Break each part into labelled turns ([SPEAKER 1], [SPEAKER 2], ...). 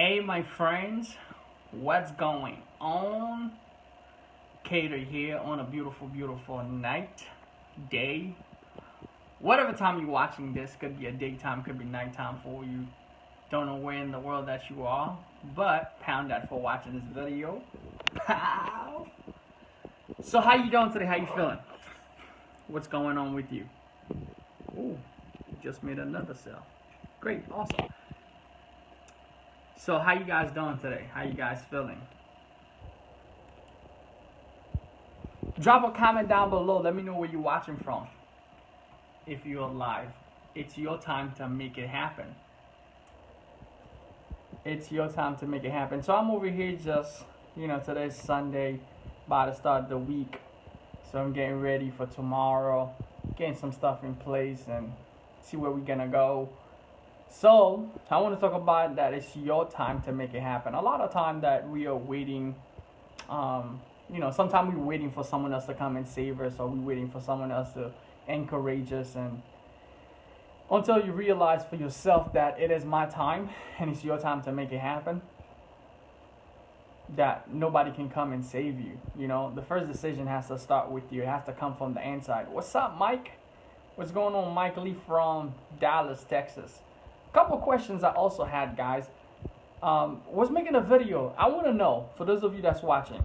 [SPEAKER 1] Hey, my friends, what's going on? Keder here on a beautiful, beautiful night, day. Whatever time you're watching this, could be a daytime, could be nighttime for you. Don't know where in the world that you are, but pound that for watching this video. Pow! So how you doing today? How you feeling? What's going on with you? Ooh, just made another cell. Great, awesome. So how you guys doing today? How you guys feeling? Drop a comment down below. Let me know where you're watching from. If you're live, it's your time to make it happen. It's your time to make it happen. So I'm over here just, today's Sunday, about to start the week. So I'm getting ready for tomorrow, getting some stuff in place and see where we're gonna go. So I want to talk about that it's your time to make it happen. A lot of time that we are waiting, sometimes we're waiting for someone else to come and save us, or we're waiting for someone else to encourage us, and until you realize for yourself that it is my time and it's your time to make it happen, that nobody can come and save you. The first decision has to start with you. It has to come from the inside. What's up, Mike? What's going on? Mike Lee from Dallas, Texas. Couple questions I also had, guys. Was making a video. I want to know, for those of you that's watching,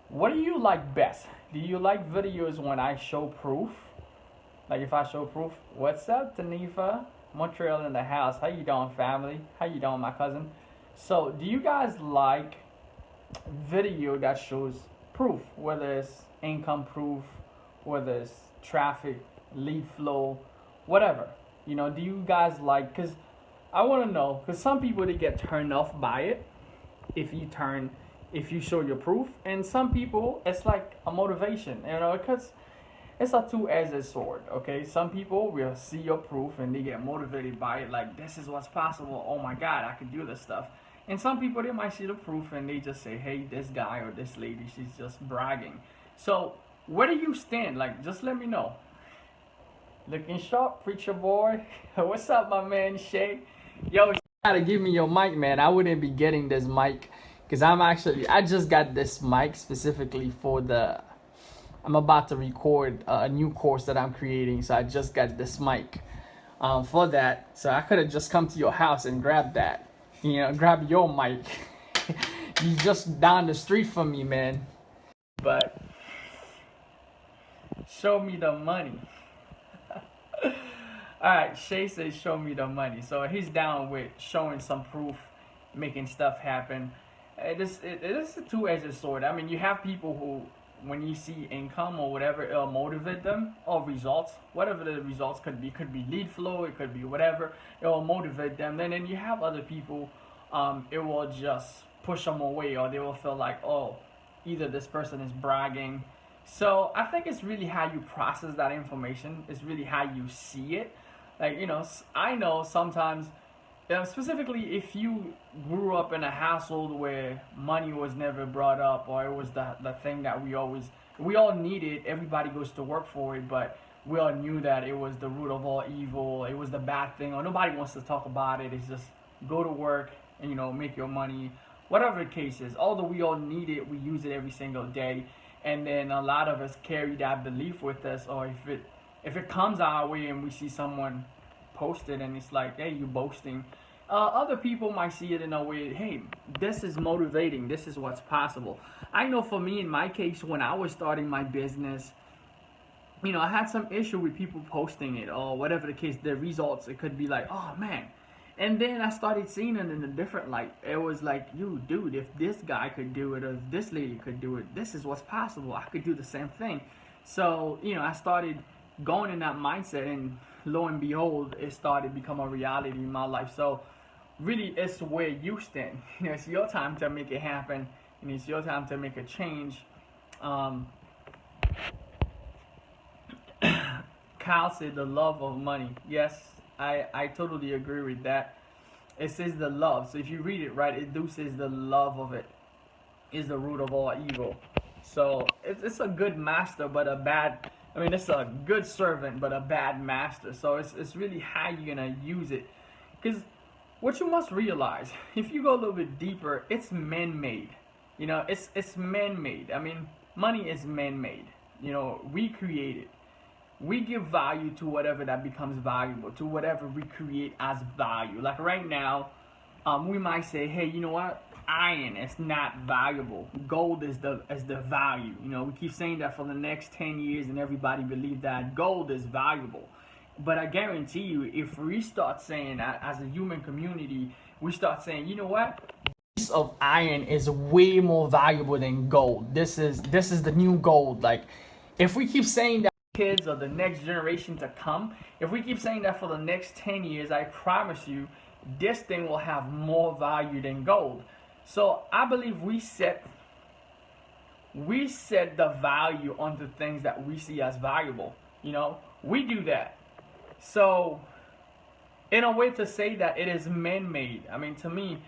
[SPEAKER 1] what do you like best? Do you like videos when I show proof? Like if I show proof? What's up, Tanifa? Montreal in the house. How you doing, family? How you doing, my cousin? So, do you guys like video that shows proof? Whether it's income proof, whether it's traffic, lead flow, whatever. Do you guys like, because I want to know, because some people, they get turned off by it if you show your proof, and some people, it's like a motivation, because it's a two-edged sword, okay? Some people will see your proof and they get motivated by it, like, this is what's possible, oh my God, I could do this stuff. And some people, they might see the proof and they just say, hey, this guy or this lady, she's just bragging. So where do you stand? Like, just let me know. Looking sharp, preacher boy. What's up, my man, Shay? Yo, you gotta give me your mic, man. I wouldn't be getting this mic because I just got this mic specifically for I'm about to record a new course that I'm creating. So I just got this mic for that. So I could have just come to your house and grab that. Grab your mic. You just down the street from me, man. But show me the money. Alright, Shay says show me the money. So he's down with showing some proof, making stuff happen. It is a two-edged sword. I mean, you have people who, when you see income or whatever, it'll motivate them, or results, whatever the results could be lead flow, it could be whatever, it'll motivate them. And then you have other people, it will just push them away, or they will feel like, oh, either this person is bragging. So I think it's really how you process that information. It's really how you see it. Like, I know sometimes, specifically if you grew up in a household where money was never brought up, or it was the thing that we all needed, everybody goes to work for it, but we all knew that it was the root of all evil, it was the bad thing, or nobody wants to talk about it. It's just go to work and, make your money, whatever the case is. Although we all need it, we use it every single day. And then a lot of us carry that belief with us, or if it comes our way and we see someone post it and it's like, hey, you boasting, other people might see it in a way, hey, this is motivating, this is what's possible. I know for me, in my case, when I was starting my business, I had some issue with people posting it, or whatever the case, the results, it could be like, oh man. And then I started seeing it in a different light. It was like, you, dude, if this guy could do it, or if this lady could do it, this is what's possible. I could do the same thing. So, I started going in that mindset, and lo and behold, it started to become a reality in my life. So, really, it's where you stand. It's your time to make it happen, and it's your time to make a change. Kyle said the love of money. Yes. I totally agree with that. It says the love. So if you read it right, it do says the love of it is the root of all evil. So it's a good master, but a bad, it's a good servant, but a bad master. So it's really how you're going to use it. Because what you must realize, if you go a little bit deeper, it's man-made. You know, it's man-made. I mean, money is man-made. You know, we create it. We give value to whatever that becomes valuable, to whatever we create as value. Like right now, we might say, hey, you know what? Iron is not valuable. Gold is the value. You know, we keep saying that for the next 10 years, and everybody believes that gold is valuable. But I guarantee you, if we start saying that as a human community, we start saying, you know what? Piece of iron is way more valuable than gold. This is the new gold. Like, if we keep saying that, kids or the next generation to come, if we keep saying that for the next 10 years, I promise you, this thing will have more value than gold. So I believe we set the value on the things that we see as valuable. You know, we do that. So in a way to say that it is man-made, I mean, to me,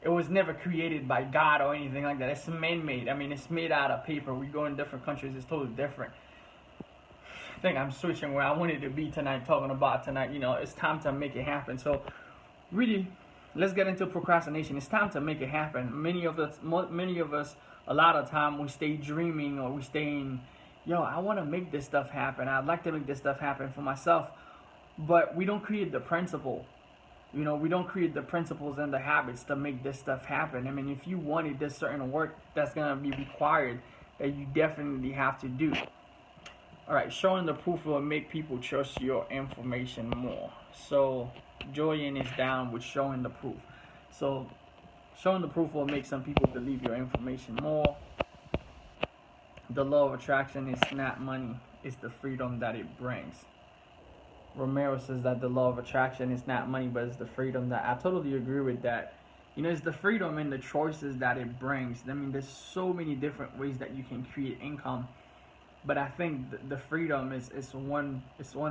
[SPEAKER 1] it was never created by God or anything like that. It's man-made. I mean, it's made out of paper. We go in different countries, it's totally different. I think I'm switching where I wanted to be tonight, talking about tonight. You know, it's time to make it happen. So really, let's get into procrastination. It's time to make it happen. Many of us, a lot of time we stay dreaming, or we stay in, yo, I want to make this stuff happen. I'd like to make this stuff happen for myself. But we don't create the principle. You know, we don't create the principles and the habits to make this stuff happen. I mean, if you wanted this certain work that's going to be required, that you definitely have to do. All right, showing the proof will make people trust your information more. So Julian is down with showing the proof. So showing the proof will make some people believe your information more. The law of attraction is not money, it's the freedom that it brings. Romero says that the law of attraction is not money, but it's the freedom that, I totally agree with that. You know, it's the freedom and the choices that it brings. I mean, there's so many different ways that you can create income. But I think the freedom is one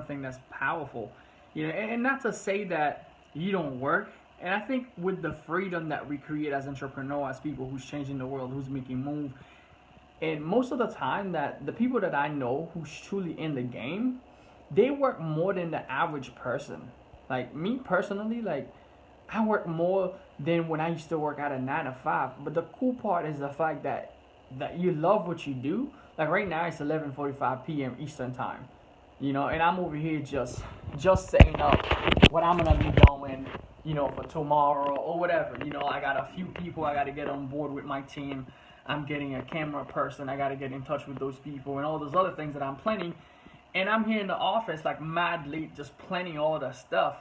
[SPEAKER 1] thing that's powerful. You know, and not to say that you don't work. And I think with the freedom that we create as entrepreneurs, as people who's changing the world, who's making moves, and most of the time that the people that I know who's truly in the game, they work more than the average person. Like me personally, like I work more than when I used to work at a 9 to 5. But the cool part is the fact that you love what you do. Like right now it's 11:45 p.m. Eastern time, you know, and I'm over here just setting up what I'm gonna be doing, you know, for tomorrow or whatever. You know, I got a few people I got to get on board with my team. I'm getting a camera person. I got to get in touch with those people and all those other things that I'm planning. And I'm here in the office like mad late, just planning all that stuff.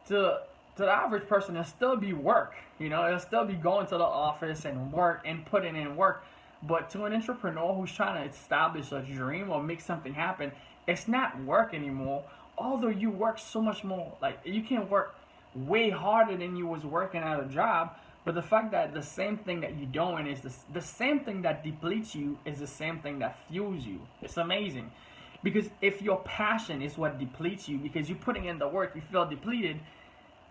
[SPEAKER 1] To the average person, it'll still be work. You know, it'll still be going to the office and work and putting in work. But to an entrepreneur who's trying to establish a dream or make something happen, it's not work anymore. Although you work so much more, like you can work way harder than you was working at a job. But the fact that the same thing that you're doing is the same thing that depletes you is the same thing that fuels you. It's amazing. Because if your passion is what depletes you, because you're putting in the work, you feel depleted,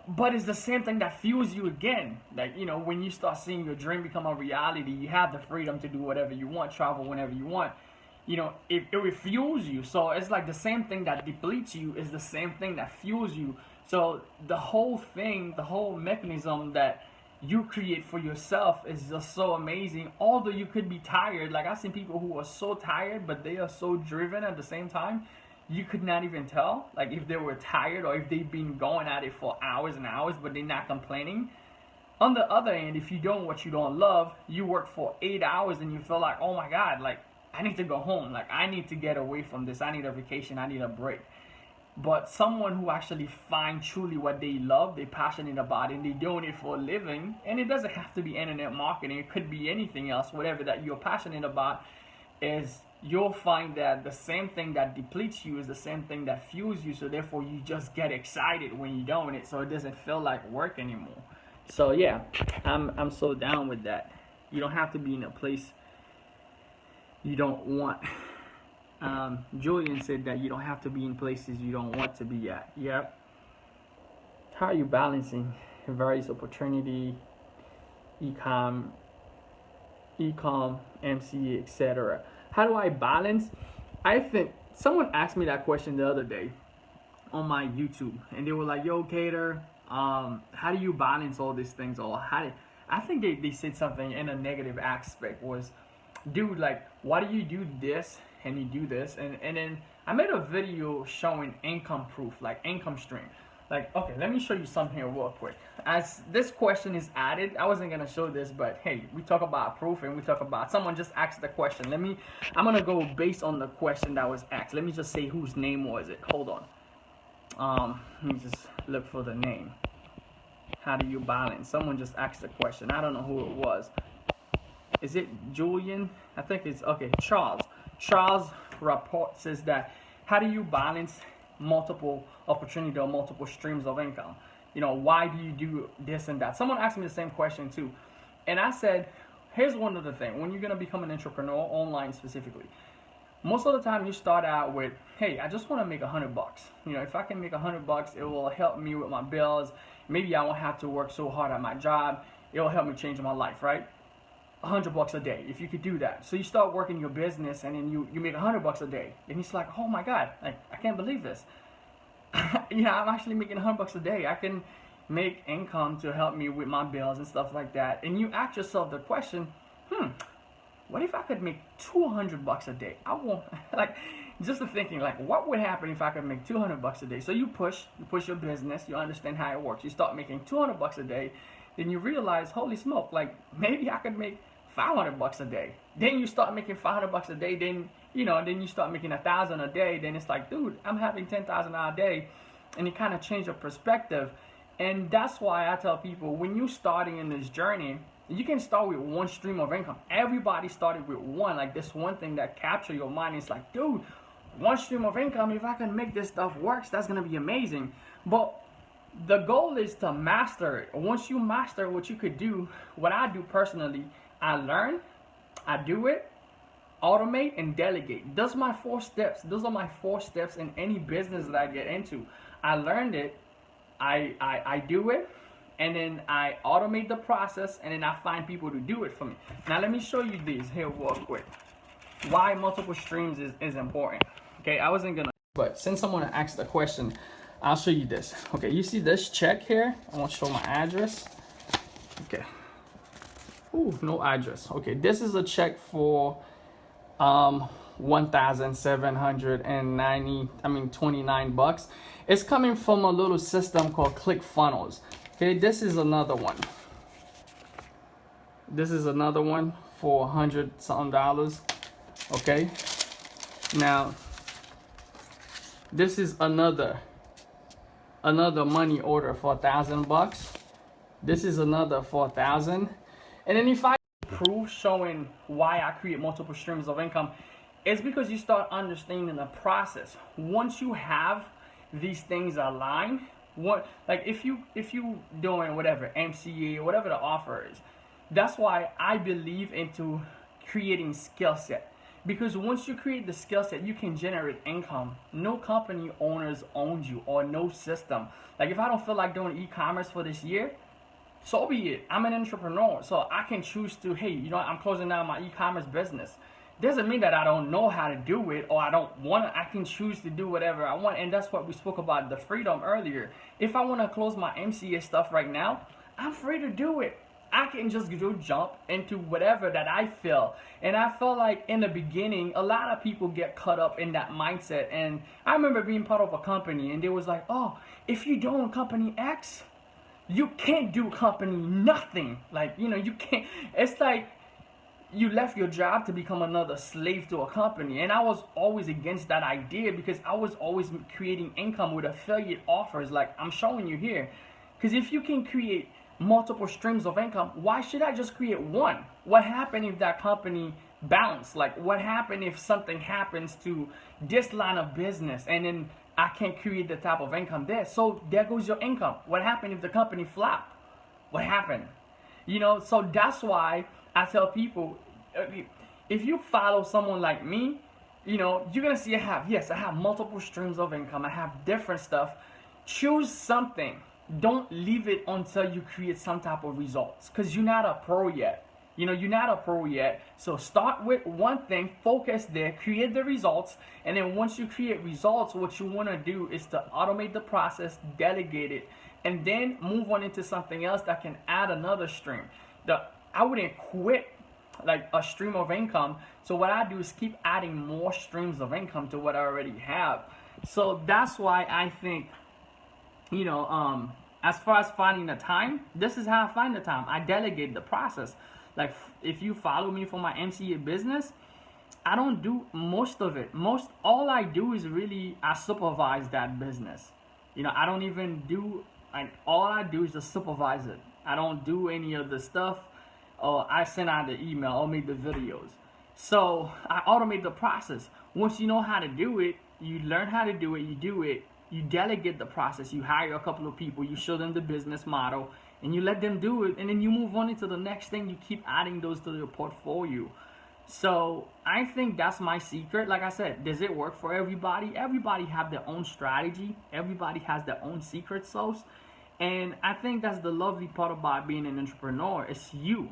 [SPEAKER 1] but it's the same thing that fuels you again. Like, you know, when you start seeing your dream become a reality, you have the freedom to do whatever you want, travel whenever you want. You know, it refuels you. So it's like the same thing that depletes you is the same thing that fuels you. So the whole thing, the whole mechanism that you create for yourself is just so amazing. Although you could be tired. Like I've seen people who are so tired, but they are so driven at the same time. You could not even tell, like if they were tired or if they've been going at it for hours and hours, but they're not complaining. On the other hand, if you're doing what you don't love, you work for 8 hours and you feel like, oh my God, like I need to go home. Like I need to get away from this. I need a vacation. I need a break. But someone who actually finds truly what they love, they're passionate about it, and they're doing it for a living, and it doesn't have to be internet marketing. It could be anything else, whatever that you're passionate about, is you'll find that the same thing that depletes you is the same thing that fuels you. So therefore, you just get excited when you're doing it, so it doesn't feel like work anymore. So yeah, I'm so down with that. You don't have to be in a place you don't want. Julian said that you don't have to be in places you don't want to be at. Yep. How are you balancing various opportunity, e-com, MCA, etc.? How do I balance? I think someone asked me that question the other day on my YouTube, and they were like, "Yo, Keder, how do you balance all these things? Or I think they said something in a negative aspect was, dude, like, why do you do this and you do this? And then I made a video showing income proof, like income stream. Like, okay, let me show you something here real quick. As this question is added, I wasn't gonna show this, but hey, we talk about proof and we talk about, someone just asked the question. I'm gonna go based on the question that was asked. Let me just say whose name was it. Hold on. Let me just look for the name. How do you balance? Someone just asked the question. I don't know who it was. Is it Julian? I think it's, okay, Charles. Charles' report says that, how do you balance multiple opportunity or multiple streams of income? You know, why do you do this and that? Someone asked me the same question too. And I said, here's one of the things. When you're going to become an entrepreneur, online specifically, most of the time you start out with, hey, I just want to make $100. You know, if I can make $100, it will help me with my bills. Maybe I won't have to work so hard at my job. It will help me change my life, right? $100 a day, if you could do that. So you start working your business and then you make $100 a day. And it's like, oh my God, like, I can't believe this. Yeah, I'm actually making $100 a day. I can make income to help me with my bills and stuff like that. And you ask yourself the question, what if I could make $200 a day? I won't, like, just the thinking, like, what would happen if I could make $200 a day? So you push your business, you understand how it works. You start making $200 a day, then you realize, holy smoke, like, maybe I could make $500 a day. Then you start making $500 a day, then, you know, then you start making $1,000 a day, then it's like, dude, I'm having $10,000 a day, and you kind of change your perspective. And that's why I tell people, when you're starting in this journey, you can start with one stream of income. Everybody started with one, like this one thing that captures your mind. It's like, dude, one stream of income, if I can make this stuff work, that's gonna be amazing. But the goal is to master it. Once you master what you could do, what I do personally, I learn, I do it, automate, and delegate. Those are my 4 steps. Those are my 4 steps in any business that I get into. I learned it, I do it, and then I automate the process, and then I find people to do it for me. Now let me show you these here real quick. Why multiple streams is important. Okay, I wasn't gonna, but since someone asked the question, I'll show you this. Okay, you see this check here? I want to show my address. Okay. Ooh, no address. Okay, this is a check for 29 bucks. It's coming from a little system called ClickFunnels. Okay, this is another one. This is another one for $100-something. Okay, now this is another money order for $1,000. This is another for $1,000. And then if I prove showing why I create multiple streams of income, it's because you start understanding the process. Once you have these things aligned, like if you doing whatever MCA or whatever the offer is, that's why I believe into creating skill set. Because once you create the skill set, you can generate income. No company owners owns you, or no system. Like if I don't feel like doing e-commerce for this year, so be it. I'm an entrepreneur, so I can choose to, hey, you know, I'm closing down my e-commerce business. Doesn't mean that I don't know how to do it, or I don't want to. I can choose to do whatever I want, and that's what we spoke about, the freedom earlier. If I want to close my MCA stuff right now, I'm free to do it. I can just go jump into whatever that I feel. And I felt like in the beginning, a lot of people get caught up in that mindset. And I remember being part of a company, and they was like, oh, if you don't company X, you can't do company nothing. Like, you know, you can't. It's like you left your job to become another slave to a company. And I was always against that idea, because I was always creating income with affiliate offers like I'm showing you here. Because if you can create multiple streams of income, why should I just create one? What happened if that company bounced? Like, what happened if something happens to this line of business and then I can't create the type of income there? So there goes your income. What happened if the company flopped? What happened? You know, so that's why I tell people, if you follow someone like me, you know, you're gonna see I have multiple streams of income. I have different stuff. Choose something. Don't leave it until you create some type of results, because you're not a pro yet. You're not a pro yet. So start with one thing, focus there, create the results, and then once you create results, what you want to do is to automate the process, delegate it, and then move on into something else that can add another stream. I wouldn't quit like a stream of income. So what I do is keep adding more streams of income to what I already have. So that's why I think, as far as finding the time, this is how I find the time. I delegate the process. Like if you follow me for my MCA business, I don't do most of it. All I do is really I supervise that business. I don't even do all I do is just supervise it. I don't do any of the stuff. Or I send out the email or make the videos. So I automate the process. Once you know how to do it, you learn how to do it, you do it, you delegate the process, you hire a couple of people, you show them the business model, and you let them do it, and then you move on into the next thing. You keep adding those to your portfolio. So I think that's my secret. Like I said, does it work for everybody? Everybody have their own strategy. Everybody has their own secret sauce. And I think that's the lovely part about being an entrepreneur. It's you.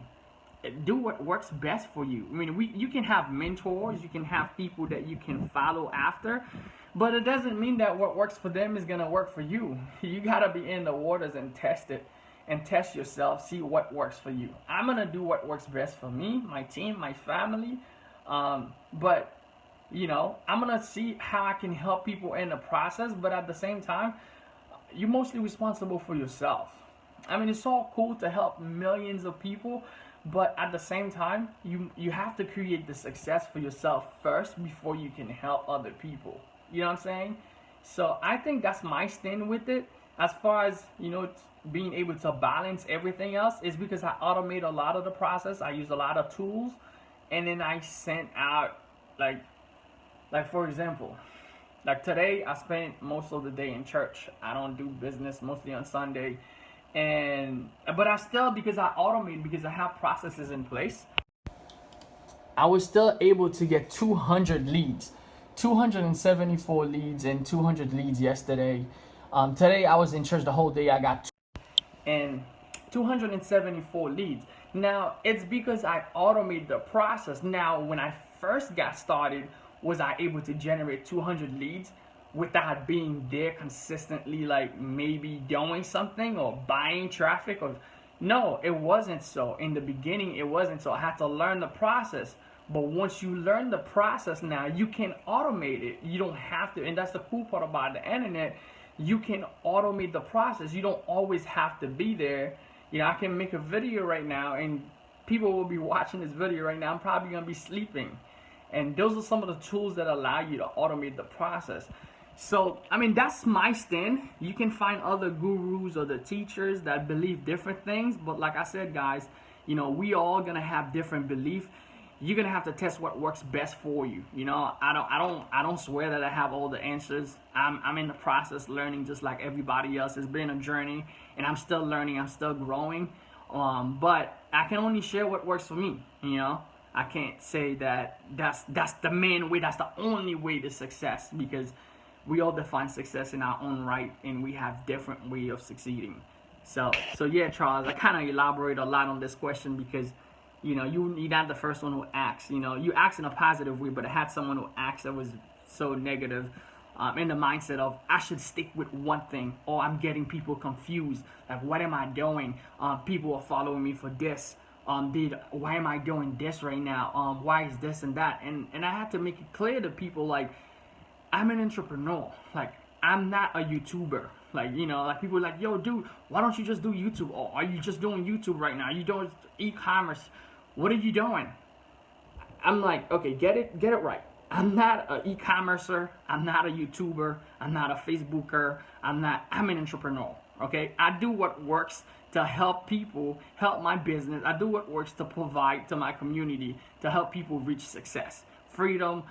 [SPEAKER 1] Do what works best for you. I mean, you can have mentors, you can have people that you can follow after, but it doesn't mean that what works for them is gonna work for you. You gotta be in the waters and test it, and test yourself, see what works for you. I'm gonna do what works best for me, my team, my family, but I'm gonna see how I can help people in the process. But at the same time, you're mostly responsible for yourself. I mean, it's all cool to help millions of people, but at the same time, you have to create the success for yourself first before you can help other people. You know what I'm saying? So I think that's my stand with it. As far as, being able to balance everything else, is because I automate a lot of the process. I use a lot of tools, and then I send out, like for example, like today, I spent most of the day in church. I don't do business mostly on Sunday. But I still, because I automate, because I have processes in place, I was still able to get 200 leads, 274 leads and 200 leads yesterday. Today I was in church the whole day. I got 274 leads. Now it's because I automate the process. Now when I first got started, was I able to generate 200 leads without being there consistently, like maybe doing something or buying traffic? Or no, it wasn't so. In the beginning, it wasn't so. I had to learn the process. But once you learn the process, now you can automate it. You don't have to, and that's the cool part about the internet. You can automate the process. You don't always have to be there. I can make a video right now, and people will be watching this video right now. I'm probably gonna be sleeping. And those are some of the tools that allow you to automate the process. So, I mean, that's my stand. You can find other gurus or the teachers that believe different things. But like I said, guys, we all gonna have different beliefs. You're gonna have to test what works best for you. I don't swear that I have all the answers. I'm in the process learning just like everybody else. It's been a journey, and I'm still learning. I'm still growing. But I can only share what works for me. I can't say that that's the main way, that's the only way to success, because we all define success in our own right, and we have different way of succeeding. So yeah, Charles, I kind of elaborate a lot on this question because you're not the first one who asked. You asked in a positive way, but I had someone who asked that was so negative, in the mindset of I should stick with one thing, or I'm getting people confused. Like, what am I doing? People are following me for this. Why am I doing this right now? Why is this and that? And I had to make it clear to people, like, I'm an entrepreneur. Like, I'm not a YouTuber. Like, like people are like, yo, dude, why don't you just do YouTube? Or are you just doing YouTube right now? You doing e-commerce? What are you doing? I'm like, okay, get it right. I'm not an e-commercer. I'm not a YouTuber. I'm not a Facebooker. I'm an entrepreneur. Okay, I do what works to help people, help my business. I do what works to provide to my community, to help people reach success, freedom.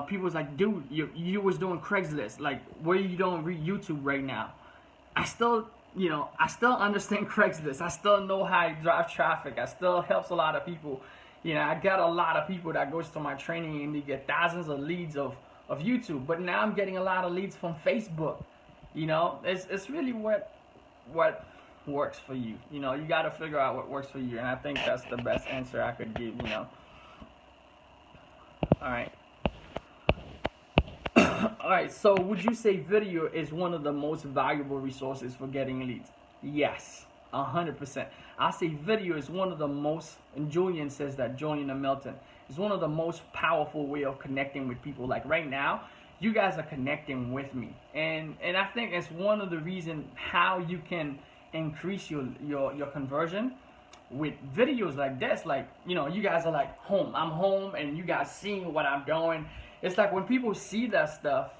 [SPEAKER 1] People's like, dude, you was doing Craigslist. Like, what are you doing YouTube right now? I still understand Craigslist. I still know how to drive traffic. I still helps a lot of people. I got a lot of people that goes to my training, and they get thousands of leads of YouTube. But now I'm getting a lot of leads from Facebook. It's really what works for you. You know, you got to figure out what works for you, and I think that's the best answer I could give. You know. All right. All right. So, would you say video is one of the most valuable resources for getting leads? Yes, 100%. I say video is one of the most. And Julian says that, Julian and Milton, is one of the most powerful way of connecting with people. Like right now, you guys are connecting with me, and I think it's one of the reasons how you can increase your conversion with videos like this. Like, you know, you guys are like home, I'm home, and you guys seeing what I'm doing. It's like when people see that stuff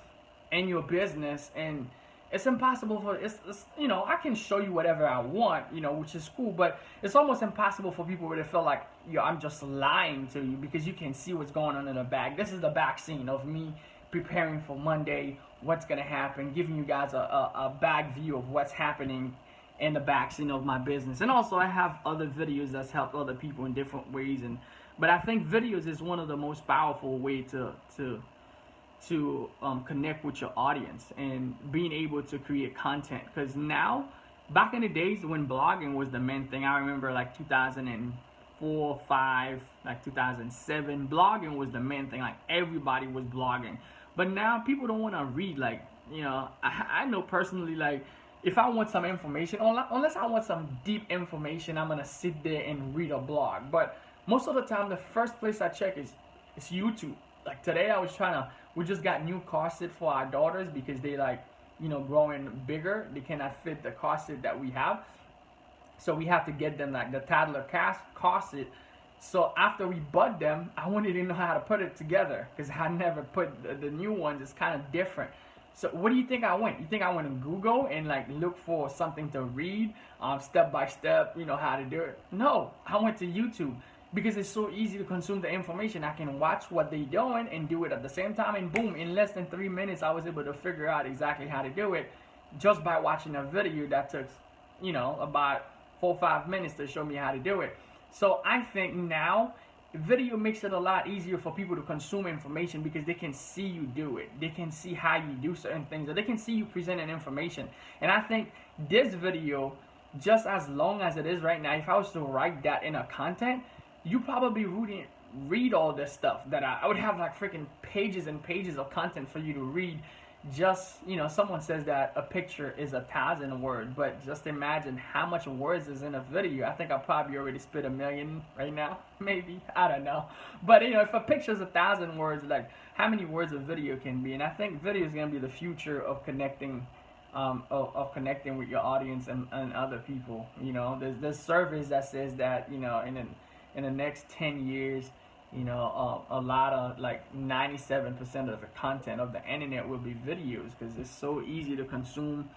[SPEAKER 1] in your business, and it's impossible for it's you know, I can show you whatever I want, you know, which is cool, but it's almost impossible for people to feel like, yo, I'm just lying to you, because you can see what's going on in the back. This is the back scene of me preparing for Monday, what's gonna happen, giving you guys a back view of what's happening in the back scene of my business. And also I have other videos that's helped other people in different ways, but I think videos is one of the most powerful way to connect with your audience and being able to create content. Because now, back in the days when blogging was the main thing, I remember like 2004, 5, like 2007, blogging was the main thing. Like everybody was blogging. But now people don't want to read. Like, you know, I know personally, like, if I want some information, unless I want some deep information, I'm gonna sit there and read a blog. But most of the time, the first place I check is YouTube. Like today, we just got new corset for our daughters because they, like, you know, growing bigger. They cannot fit the corset that we have, so we have to get them like the toddler corset. So after we bought them, I wanted to know how to put it together because I never put the new ones. It's kind of different. So what do you think I went? You think I went to Google and like look for something to read, step by step, you know, how to do it? No, I went to YouTube because it's so easy to consume the information. I can watch what they're doing and do it at the same time, and boom, in less than 3 minutes, I was able to figure out exactly how to do it just by watching a video that took, you know, about 4 or 5 minutes to show me how to do it. So I think now video makes it a lot easier for people to consume information because they can see you do it. They can see how you do certain things, or they can see you presenting information. And I think this video, just as long as it is right now, if I was to write that in a content, you probably read all this stuff that I would have like freaking pages and pages of content for you to read. Just, you know, someone says that a picture is 1,000 words, but just imagine how much words is in a video. I think I probably already spit 1 million right now, maybe, I don't know. But, you know, if a picture is 1,000 words, like, how many words a video can be? And I think video is going to be the future of connecting connecting with your audience and other people. You know, there's surveys that says that, you know, in the next 10 years, you know, a lot of, like, 97% of the content of the internet will be videos because it's so easy to consume,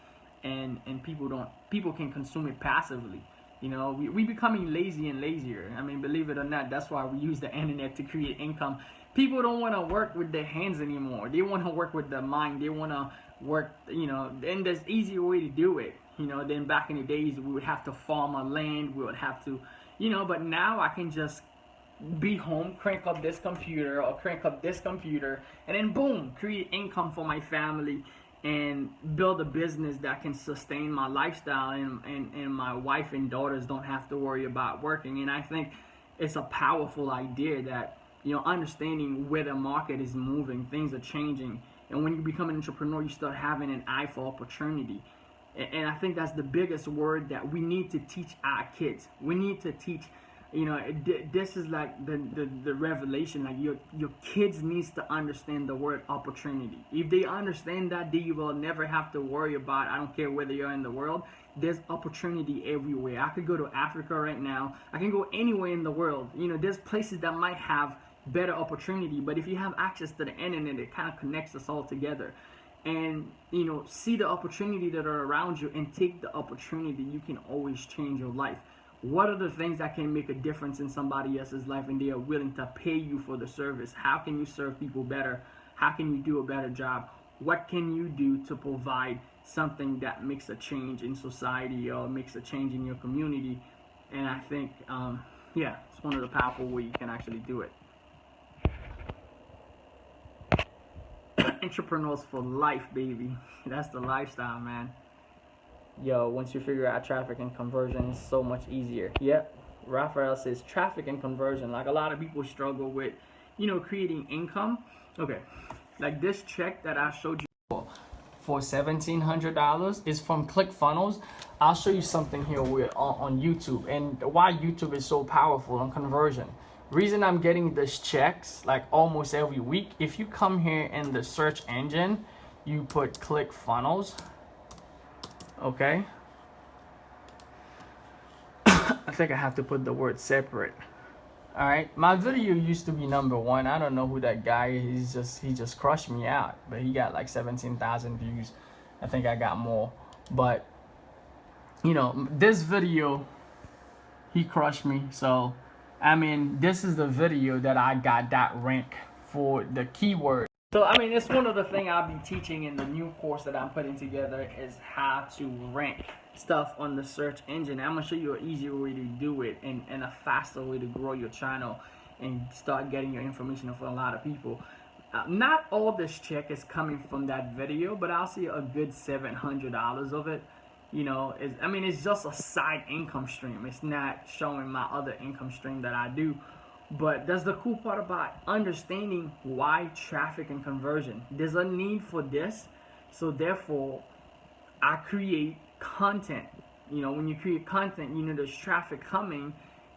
[SPEAKER 1] and people can consume it passively. You know, we becoming lazy and lazier. I mean, believe it or not, that's why we use the internet to create income. People don't want to work with their hands anymore. They want to work with their mind. They want to work, you know, and there's easier way to do it. You know, then back in the days, we would have to farm our land. We would have to, you know, but now I can just be home, crank up this computer or crank up this computer, and then boom, create income for my family and build a business that can sustain my lifestyle, and my wife and daughters don't have to worry about working. And I think it's a powerful idea that, you know, understanding where the market is moving, things are changing, and when you become an entrepreneur, you start having an eye for opportunity. And I think that's the biggest word that we need to teach our kids. We need to teach, you know, this is like the revelation. Like your kids needs to understand the word opportunity. If they understand that, they will never have to worry about, I don't care whether you're in the world, there's opportunity everywhere. I could go to Africa right now. I can go anywhere in the world. You know, there's places that might have better opportunity, but if you have access to the internet, it kind of connects us all together. And, you know, see the opportunity that are around you and take the opportunity. You can always change your life. What are the things that can make a difference in somebody else's life and they are willing to pay you for the service? How can you serve people better? How can you do a better job? What can you do to provide something that makes a change in society or makes a change in your community? And I think, yeah, it's one of the powerful ways you can actually do it. Entrepreneurs for life, baby. That's the lifestyle, man. Yo, once you figure out traffic and conversion, it's so much easier. Yep. Raphael says traffic and conversion. Like a lot of people struggle with, creating income. Okay. Like this check that I showed you for $1,700 is from ClickFunnels. I'll show you something here on YouTube and why YouTube is so powerful on conversion. Reason I'm getting this checks like almost every week. If you come here in the search engine, you put ClickFunnels. Okay. I think I have to put the word separate. All right, my video used to be #1. I don't know who that guy is. He just crushed me out, but he got like 17,000 views. I think I got more, but this video, he crushed me. So I mean, this is the video that I got that rank for the keyword. So I mean, it's one of the things I'll be teaching in the new course that I'm putting together is how to rank stuff on the search engine. I'm gonna show you an easier way to do it and a faster way to grow your channel and start getting your information in front of a lot of people. Not all this check is coming from that video, but I'll see a good $700 of it. It's just a side income stream. It's not showing my other income stream that I do. But that's the cool part about understanding why traffic and conversion. There's a need for this, so therefore I create content. When you create content, there's traffic coming,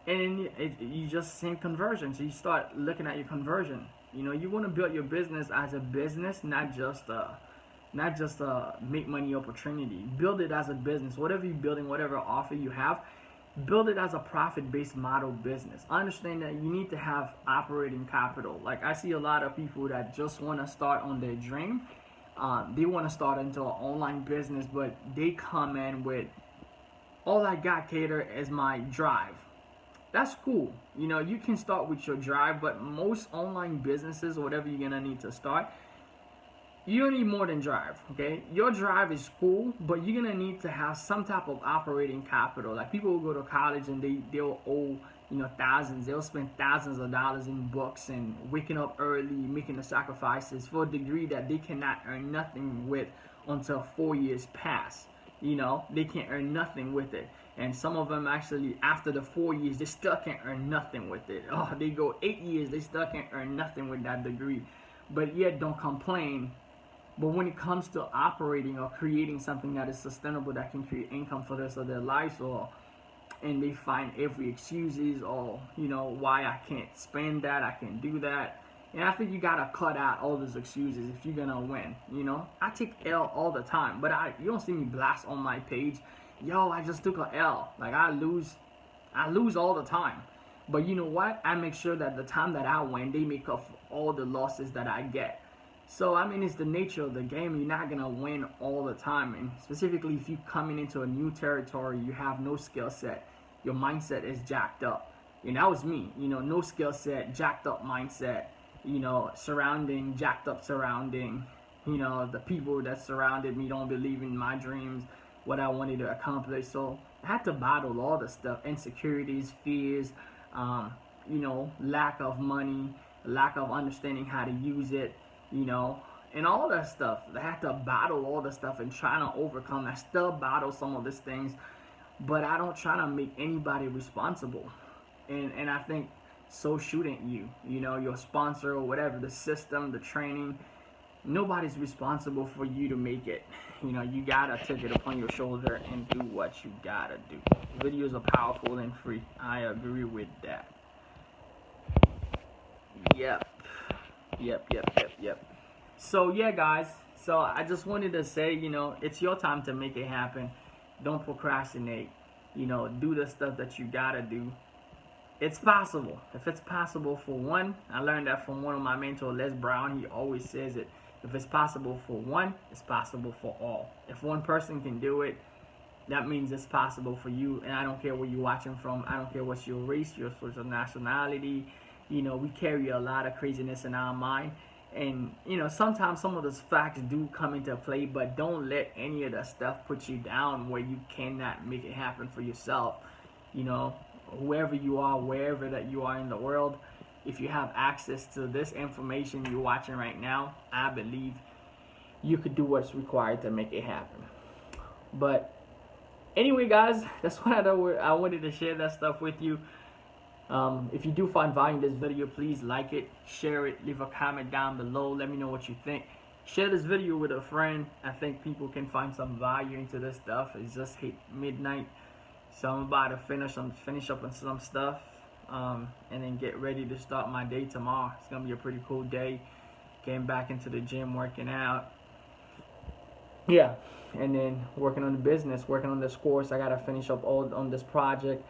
[SPEAKER 1] and you just same conversion. So you start looking at your conversion. You want to build your business as a business, not just a make money opportunity. Build it as a business. Whatever you're building, whatever offer you have, build it as a profit-based model business. Understand that you need to have operating capital. Like I see a lot of people that just want to start on their dream. They want to start into an online business, but they come in with, all I got, Keder, is my drive. That's cool. You can start with your drive, but most online businesses, or whatever you're gonna need to start, you don't need more than drive. Okay, your drive is cool, but you're gonna need to have some type of operating capital. Like people will go to college and they'll owe thousands. They'll spend thousands of dollars in books and waking up early, making the sacrifices for a degree that they cannot earn nothing with until 4 years pass. They can't earn nothing with it. And some of them actually, after the 4 years, they still can't earn nothing with it. Oh, they go 8 years, they still can't earn nothing with that degree. But yet don't complain. But when it comes to operating or creating something that is sustainable, that can create income for the rest of their lives, and they find every excuses or why I can't spend that, I can't do that. And I think you gotta cut out all those excuses if you're gonna win. I take L all the time, but you don't see me blast on my page, yo, I just took a L. Like I lose all the time. But you know what? I make sure that the time that I win, they make up for all the losses that I get. So it's the nature of the game. You're not gonna win all the time, and specifically if you're coming into a new territory, you have no skill set, your mindset is jacked up. And that was me. No skill set, jacked up mindset. Surrounding, jacked up surrounding. The people that surrounded me don't believe in my dreams, what I wanted to accomplish. So I had to battle all the stuff, insecurities, fears, lack of money, lack of understanding how to use it. And all that stuff. I had to battle all the stuff and try to overcome. I still battle some of these things, but I don't try to make anybody responsible. And I think so shouldn't you. Your sponsor or whatever, the system, the training, nobody's responsible for you to make it. You gotta take it upon your shoulder and do what you gotta do. Videos are powerful and free. I agree with that. Yep. So yeah, guys, so I just wanted to say, it's your time to make it happen. Don't procrastinate. Do the stuff that you gotta do. It's possible. If it's possible for one, I learned that from one of my mentors, Les Brown. He always says it. If it's possible for one, it's possible for all. If one person can do it, that means it's possible for you. And I don't care where you're watching from. I don't care what's your race, your social nationality. We carry a lot of craziness in our mind. And, sometimes some of those facts do come into play, but don't let any of that stuff put you down where you cannot make it happen for yourself. Whoever you are, wherever that you are in the world, if you have access to this information you're watching right now, I believe you could do what's required to make it happen. But Anyway, guys, that's what I wanted to share that stuff with you. If you do find value in this video, please like it, share it, leave a comment down below. Let me know what you think. Share this video with a friend. I think people can find some value into this stuff. It's just hit midnight, so I'm about to finish up on some stuff, and then get ready to start my day tomorrow. It's gonna be a pretty cool day. Getting back into the gym, working out. Yeah, and then working on the business, working on this course. I gotta finish up all on this project.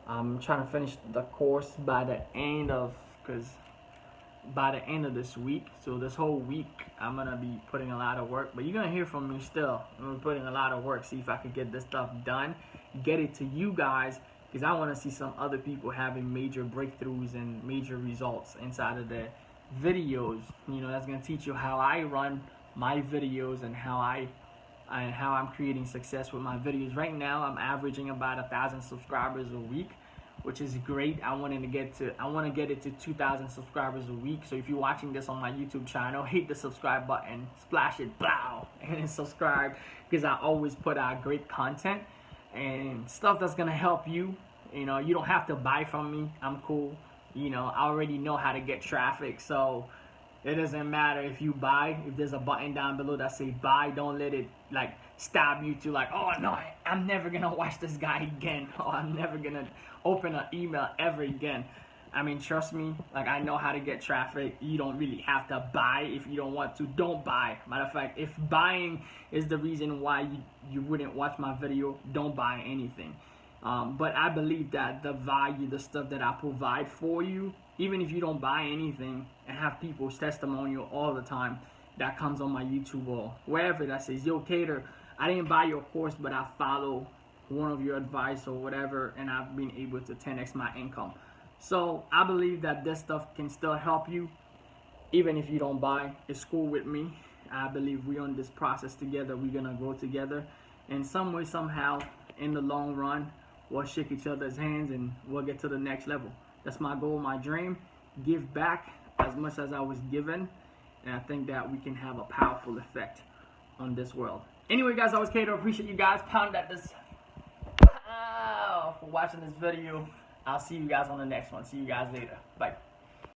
[SPEAKER 1] I'm trying to finish the course by the end of this week. So this whole week I'm gonna be putting a lot of work, but you're gonna hear from me still. I'm putting a lot of work, see if I can get this stuff done, get it to you guys, because I want to see some other people having major breakthroughs and major results inside of their videos. You know, that's gonna teach you how I run my videos and how I'm creating success with my videos. Right now I'm averaging about 1,000 subscribers a week, which is great. I want to get it to 2,000 subscribers a week. So if you're watching this on my YouTube channel, hit the subscribe button, splash it, blow, and then subscribe, because I always put out great content and stuff that's gonna help you. You know, you don't have to buy from me. I'm cool. You know, I already know how to get traffic, so it doesn't matter if you buy. If there's a button down below that says buy, don't let it like stab you to like, oh no, I'm never gonna watch this guy again, or I'm never gonna open an email ever again. I mean, trust me, like, I know how to get traffic. You don't really have to buy if you don't want to. Don't buy. Matter of fact, if buying is the reason why you wouldn't watch my video, don't buy anything. But I believe that the value, the stuff that I provide for you, even if you don't buy anything, and have people's testimonial all the time that comes on my YouTube or wherever that says, yo, Keder, I didn't buy your course, but I follow one of your advice or whatever, and I've been able to 10x my income. So I believe that this stuff can still help you, even if you don't buy. It's cool with me. I believe we're on this process together. We're gonna grow together, and some way, somehow, in the long run, we'll shake each other's hands and we'll get to the next level. That's my goal, my dream. Give back as much as I was given, and I think that we can have a powerful effect on this world. Anyway, guys, I was Keder. Appreciate you guys. Pound at this. For watching this video. I'll see you guys on the next one. See you guys later. Bye.